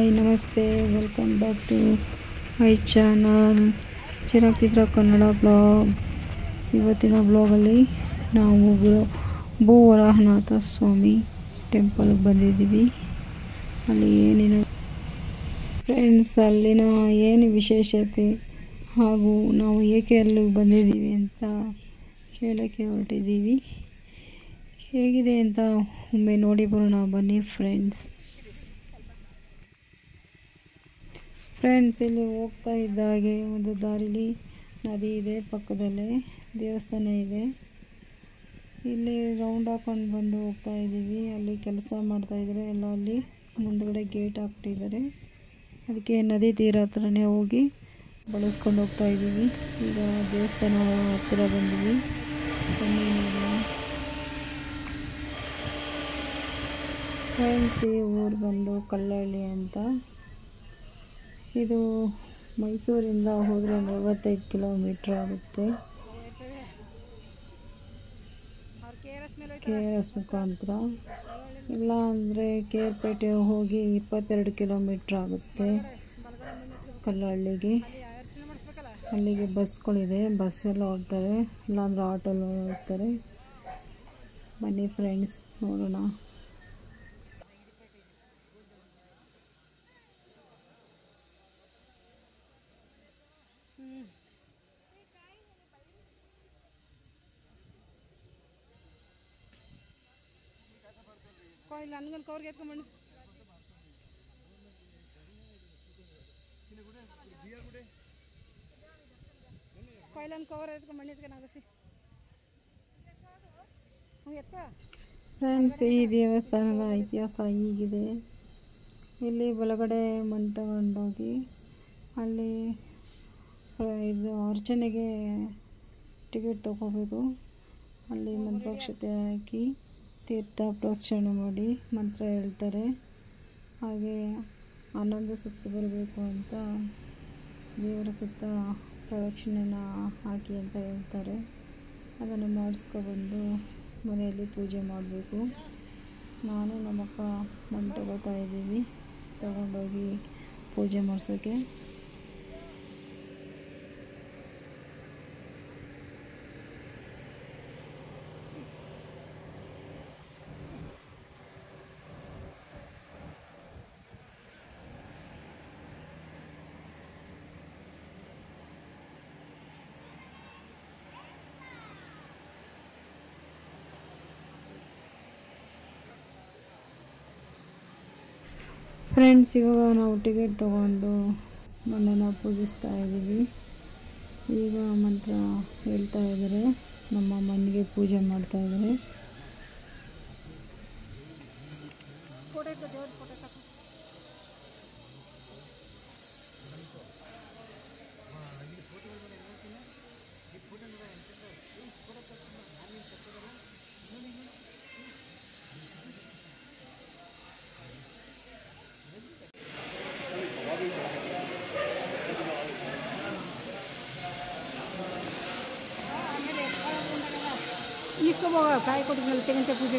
Hi ನಮಸ್ತೆ, welcome back to my channel Chirag Chitra Kannada blog. ಇವತ್ತಿನ ಬ್ಲಾಗಲ್ಲಿ ನಾವು ಭೂವರಾಹನಾಥ ಸ್ವಾಮಿ ಟೆಂಪಲ್ಗೆ ಬಂದಿದ್ದೀವಿ. ಅಲ್ಲಿ ಏನೇನು ಫ್ರೆಂಡ್ಸ್, ಅಲ್ಲಿನ ಏನು ವಿಶೇಷತೆ ಹಾಗೂ ನಾವು ಏಕೆ ಅಲ್ಲಿಗೆ ಬಂದಿದ್ದೀವಿ ಅಂತ ಹೇಳೋಕ್ಕೆ ಹೊರಟಿದ್ದೀವಿ. ಹೇಗಿದೆ ಅಂತ ಒಮ್ಮೆ ನೋಡಿ ಬರೋಣ ಬನ್ನಿ ಫ್ರೆಂಡ್ಸ್. ಇಲ್ಲಿ ಹೋಗ್ತಾ ಇದ್ದಾಗೆ ಒಂದು ದಾರಿಲಿ ನದಿ ಇದೆ, ಪಕ್ಕದಲ್ಲೇ ದೇವಸ್ಥಾನ ಇದೆ. ಇಲ್ಲಿ ರೌಂಡ್ ಹಾಕೊಂಡು ಬಂದು ಹೋಗ್ತಾ ಇದ್ದೀವಿ. ಅಲ್ಲಿ ಕೆಲಸ ಮಾಡ್ತಾ ಇದ್ದಾರೆ ಎಲ್ಲ. ಅಲ್ಲಿ ಮುಂದ್ಗಡೆ ಗೇಟ್ ಹಾಕ್ಬಿಟ್ಟಿದ್ದಾರೆ. ಅದಕ್ಕೆ ನದಿ ತೀರ ಹತ್ರನೇ ಹೋಗಿ ಬಳಸ್ಕೊಂಡು ಹೋಗ್ತಾ ಇದ್ದೀವಿ. ಈಗ ದೇವಸ್ಥಾನ ಹತ್ತಿರ ಬಂದಿವಿ. ಫ್ರೆಂಡ್ಸ್, ಈ ಊರು ಬಂದು ಕಲ್ಲಹಳ್ಳಿ ಅಂತ. ಇದು ಮೈಸೂರಿಂದ ಹೋದರೆ 45 ಕಿಲೋಮೀಟ್ರ್ ಆಗುತ್ತೆ. KRS ಮುಖಾಂತರ, ಇಲ್ಲ ಅಂದರೆ ಕೇರ್ಪೇಟೆ ಹೋಗಿ 22 ಕಿಲೋಮೀಟ್ರ್ ಆಗುತ್ತೆ ಕಲ್ಲಹಳ್ಳಿಗೆ. ಅಲ್ಲಿಗೆ ಬಸ್ಗಳಿದೆ, ಬಸ್ಸೆಲ್ಲ ಹೋಗ್ತಾರೆ, ಇಲ್ಲಾಂದ್ರೆ ಆಟೋಲ್ಲಿ ಹೋಗ್ತಾರೆ. ಬನ್ನಿ ಫ್ರೆಂಡ್ಸ್, ನೋಡೋಣ. ಕವರ್ಗೆ ಎತ್ಕೊಂಬಂಡು ಕೊಯ್ಲನ್ನು ಕವರ್ ಎತ್ಕೊಂಬಂಡು ಎತ್ಕೊಂಡಾಗಸಿ ಫ್ರೆಂಡ್ಸ್. ಈ ದೇವಸ್ಥಾನದ ಇತಿಹಾಸ ಹೀಗಿದೆ. ಇಲ್ಲಿ ಬಲಗಡೆ ಮಣ್ಣು ತಗೊಂಡೋಗಿ ಅಲ್ಲಿ ಇದು ಅರ್ಚನೆಗೆ ಟಿಕೆಟ್ ತಗೋಬೇಕು. ಅಲ್ಲಿ ಮಂತ್ರಾಕ್ಷತೆ ಹಾಕಿ ತೀರ್ಥ ಪ್ರೋಕ್ಷಣೆ ಮಾಡಿ ಮಂತ್ರ ಹೇಳ್ತಾರೆ. ಹಾಗೆ 11 ಸುತ್ತು ಬರಬೇಕು ಅಂತ ದೇವರ ಸುತ್ತ ಪ್ರದಕ್ಷಿಣೆನ ಹಾಕಿ ಅಂತ ಹೇಳ್ತಾರೆ. ಅದನ್ನು ಮಾಡಿಸ್ಕೊಬಂದು ಮನೆಯಲ್ಲಿ ಪೂಜೆ ಮಾಡಬೇಕು. ನಾನು ನಮ್ಮಕ್ಕ ಮಣ್ಣು ತಗೋತಾ ಇದ್ದೀವಿ, ತಗೊಂಡೋಗಿ ಪೂಜೆ ಮಾಡಿಸೋಕ್ಕೆ. ಫ್ರೆಂಡ್ಸ್, ಇವಾಗ ನಾವು ಟಿಕೆಟ್ ತೊಗೊಂಡು ಮಣ್ಣನ್ನು ಪೂಜಿಸ್ತಾ ಇದ್ದೀವಿ. ಈಗ ಮಂತ್ರ ಹೇಳ್ತಾ ಇದ್ದಾರೆ, ನಮ್ಮ ಮಣ್ಣಿಗೆ ಪೂಜೆ ಮಾಡ್ತಾ ಇದ್ದಾರೆ. इसको काय को पूजे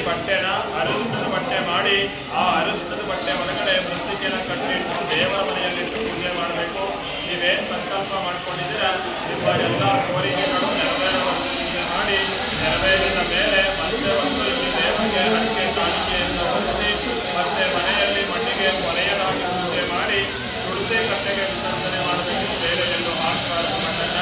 ಬಟ್ಟೆನ ಅರಸಿನ ಬಟ್ಟೆ ಮಾಡಿ ಆ ಅರಸಿನ ಬಟ್ಟೆ ಒಳಗಡೆ ಮೃತ್ತಿಕೆನ ಕಟ್ಟಿಟ್ಟು ದೇವರ ಮನೆಯಲ್ಲಿಟ್ಟು ಪೂಜೆ ಮಾಡಬೇಕು. ನೀವೇನು ಸಂಕಲ್ಪ ಮಾಡ್ಕೊಂಡಿದ್ದೀರಾ ನಿಮ್ಮ ಎಲ್ಲ ಕೋರಿಕೆಗಳು ನೆರವೇರುವ ಪೂಜೆ ಮಾಡಿ ನೆರವೇರಿದ ಮೇಲೆ ಮತ್ತೆ ಒಂದು ಈ ದೇವರಿಗೆ ಹರಕೆ ಕಾಣಿಕೆಯನ್ನು ಹೊಂದಿ ಮತ್ತೆ ಮನೆಯಲ್ಲಿ ಮಣ್ಣಿಗೆ ಕೊನೆಯದಾಗಿ ಪೂಜೆ ಮಾಡಿ ತುಳಸಿ ಕಟ್ಟೆಗೆ ವಿಸರ್ಜನೆ ಮಾಡಬೇಕು. ಬೇರೆ ಎಲ್ಲೂ ಹಾಕಬಾರದು ಮಣ್ಣನ್ನ.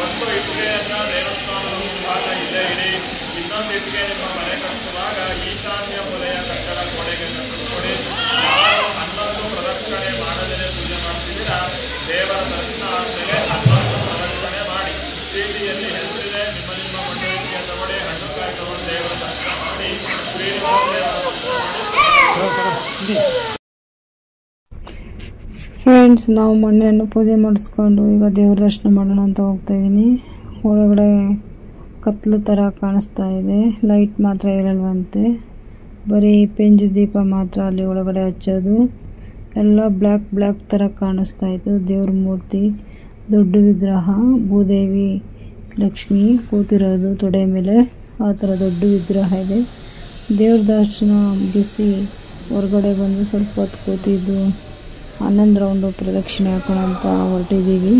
ಒಂದು ಇಟ್ಟಿಗೆಯನ್ನ ದೇವಸ್ಥಾನದ ಮುಂಭಾಗ ಇಲ್ಲೇ ಇಡಿ. ಇನ್ನೊಂದು ಇಟ್ಟಿಗೆ ನಿಮ್ಮ ಮನೆ ಕಟ್ಟುವಾಗ ಈಶಾನ್ಯ ಮೂಲೆಯ ಕಟ್ಟಡ ಗೋಡೆಗೆ ಕಟ್ಟಿಕೊಡಿ. ಯಾರು 11 ಪ್ರದಕ್ಷಿಣೆ ಮಾಡದೇ ಪೂಜೆ ಮಾಡ್ತಿದ್ದೀರಾ ದೇವರ ದರ್ಶನ ಆದಮೇಲೆ 11 ಪ್ರದಕ್ಷಿಣೆ ಮಾಡಿ. ಚೀಟಿಯಲ್ಲಿ ಹೆಸರಿದೆ, ನಿಮ್ಮ ನಿಮ್ಮ ಮಂಡಳಿಗೆ ತಗೊಳ್ಳಿ, ಹಣ್ಣುಕಾಯಿ ತಗೊಂಡು ದೇವರ ದರ್ಶನ ಮಾಡಿ ಫ್ರೆಂಡ್ಸ್, ನಾವು ಮೊನ್ನೆಯನ್ನು ಪೂಜೆ ಮಾಡಿಸ್ಕೊಂಡು ಈಗ ದೇವ್ರ ದರ್ಶನ ಮಾಡೋಣ ಅಂತ ಹೋಗ್ತಾಯಿದ್ದೀನಿ. ಒಳಗಡೆ ಕತ್ಲು ಥರ ಕಾಣಿಸ್ತಾ ಇದೆ. ಲೈಟ್ ಮಾತ್ರ ಇರಲ್ವಂತೆ, ಬರೀ ಪೆಂಜು ದೀಪ ಮಾತ್ರ ಅಲ್ಲಿ ಒಳಗಡೆ ಹಚ್ಚೋದು. ಎಲ್ಲ ಬ್ಲ್ಯಾಕ್ ಥರ ಕಾಣಿಸ್ತಾ ಇತ್ತು. ದೇವ್ರ ಮೂರ್ತಿ, ದೊಡ್ಡ ವಿಗ್ರಹ, ಭೂದೇವಿ ಲಕ್ಷ್ಮಿ ಕೂತಿರೋದು ತೊಡೆ ಮೇಲೆ, ಆ ಥರ ದೊಡ್ಡ ವಿಗ್ರಹ ಇದೆ. ದೇವ್ರ ದರ್ಶನ ಮುಗಿಸಿ ಹೊರಗಡೆ ಬಂದು ಸ್ವಲ್ಪ ಹೊತ್ತು ಕೂತಿದ್ದು 11 ರೌಂಡು ಪ್ರದಕ್ಷಿಣೆ ಹಾಕೋಣ ಅಂತ ಹೊರಟಿದ್ದೀವಿ.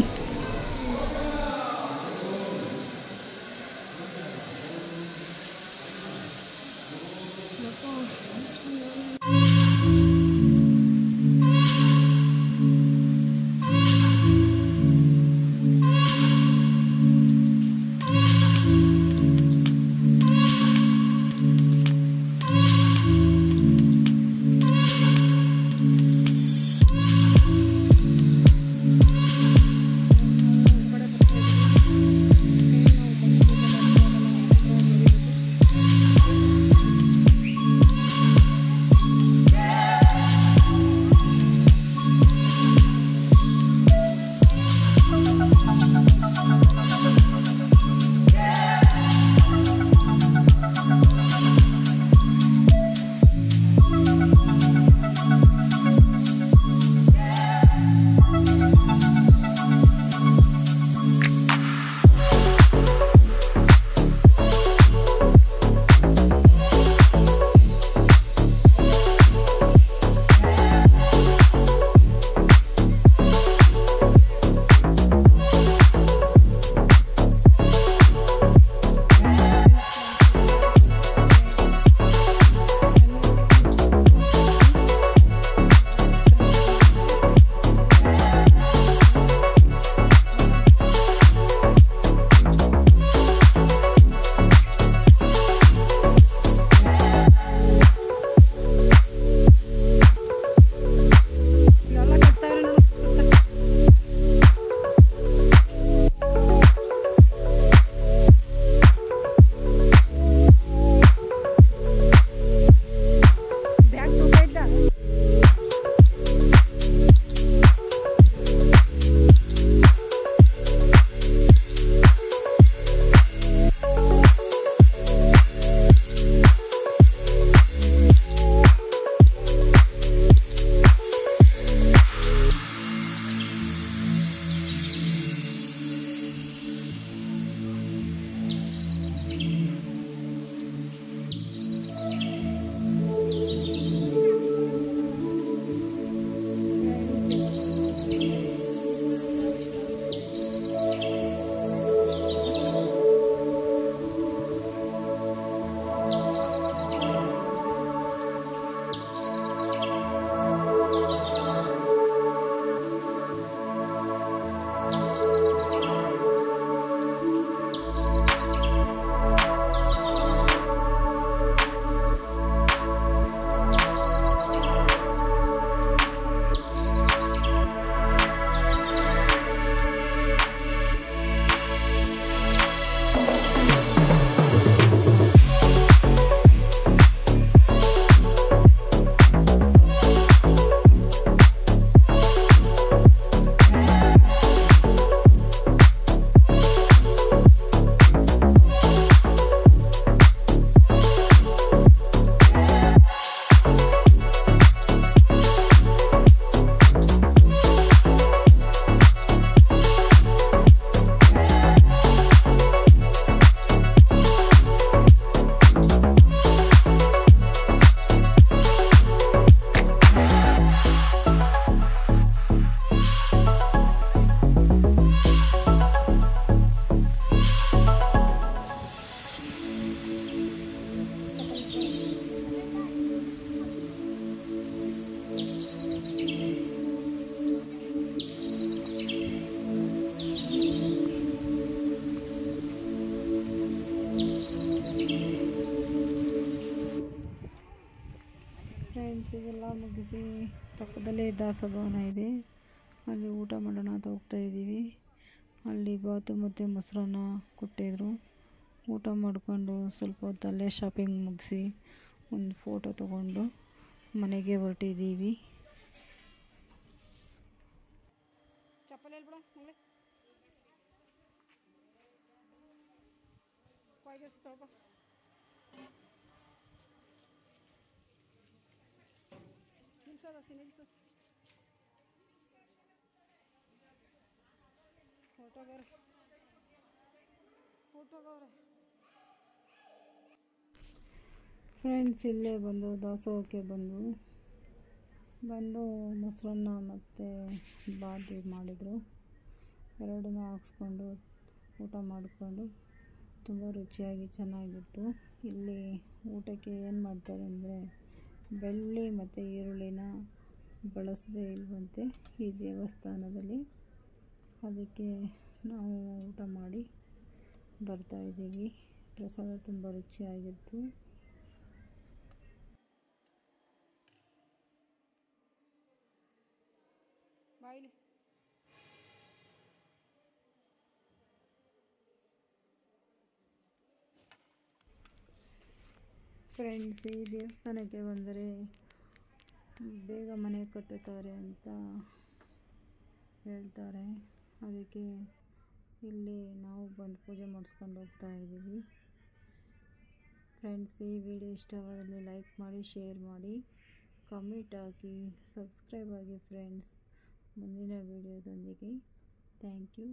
ಪಕ್ಕದಲ್ಲೇ ದಾಸಭವನ ಇದೆ, ಅಲ್ಲಿ ಊಟ ಮಾಡೋಣ ಅಂತ ಹೋಗ್ತಾಯಿದ್ದೀವಿ. ಅಲ್ಲಿ ಬಾತು ಮತ್ತು ಮೊಸರನ್ನ ಕೊಟ್ಟಿದ್ರು. ಊಟ ಮಾಡಿಕೊಂಡು ಸ್ವಲ್ಪ ಹೊತ್ತು ಅಲ್ಲೇ ಶಾಪಿಂಗ್ ಮುಗಿಸಿ ಒಂದು ಫೋಟೋ ತೊಗೊಂಡು ಮನೆಗೆ ಹೊರಟಿದ್ದೀವಿ. ಚಪ್ಪಲಿ ಹೇಳ್ಬಿಡ ಮಗಳೇ, ನಿಲ್ಸು ಫೋಟೋಗವ್ರೆ. ಫ್ರೆಂಡ್ಸ್, ಇಲ್ಲೇ ಬಂದು ದಾಸೋಹಕ್ಕೆ ಬಂದು ಮೊಸರನ್ನ ಮತ್ತು ಬಾತು ಮಾಡಿದರು. ಎರಡನ್ನೂ ಹಾಕ್ಸ್ಕೊಂಡು ಊಟ ಮಾಡಿಕೊಂಡು ತುಂಬ ರುಚಿಯಾಗಿ ಚೆನ್ನಾಗಿತ್ತು. ಇಲ್ಲಿ ಊಟಕ್ಕೆ ಏನು ಮಾಡ್ತಾರೆ ಅಂದರೆ ಬೆಳ್ಳುಳ್ಳಿ ಮತ್ತು ಈರುಳ್ಳಿನ ಬಳಸದೇ ಇರುವಂತೆ ಈ ದೇವಸ್ಥಾನದಲ್ಲಿ. ಅದಕ್ಕೆ ನಾವು ಊಟ ಮಾಡಿ ಬರ್ತಾಯಿದ್ದೀವಿ. ಪ್ರಸಾದ ತುಂಬ ರುಚಿಯಾಗಿತ್ತು. ಬಾಯಿಲಿ ಫ್ರೆಂಡ್ಸ್, ಈ ದೇವಸ್ಥಾನಕ್ಕೆ ಬಂದರೆ ಬೇಗ ಮನೆ ಕಟ್ಟುತ್ತಾರೆ ಅಂತ ಹೇಳ್ತಾರೆ. ಅದಕ್ಕೆ ಇಲ್ಲಿ ನಾವು ಬಂದು ಪೂಜೆ ಮಾಡಿಸ್ಕೊಂಡು ಹೋಗ್ತಾ ಇದ್ದೀವಿ. ಫ್ರೆಂಡ್ಸ್, ಈ ವಿಡಿಯೋ ಇಷ್ಟವಾದಲ್ಲಿ ಲೈಕ್ ಮಾಡಿ, ಶೇರ್ ಮಾಡಿ, ಕಮೆಂಟ್ ಹಾಕಿ, ಸಬ್ಸ್ಕ್ರೈಬ್ ಆಗಿ ಫ್ರೆಂಡ್ಸ್. ಮುಂದಿನ ವಿಡಿಯೋದೊಂದಿಗೆ ಥ್ಯಾಂಕ್ ಯು.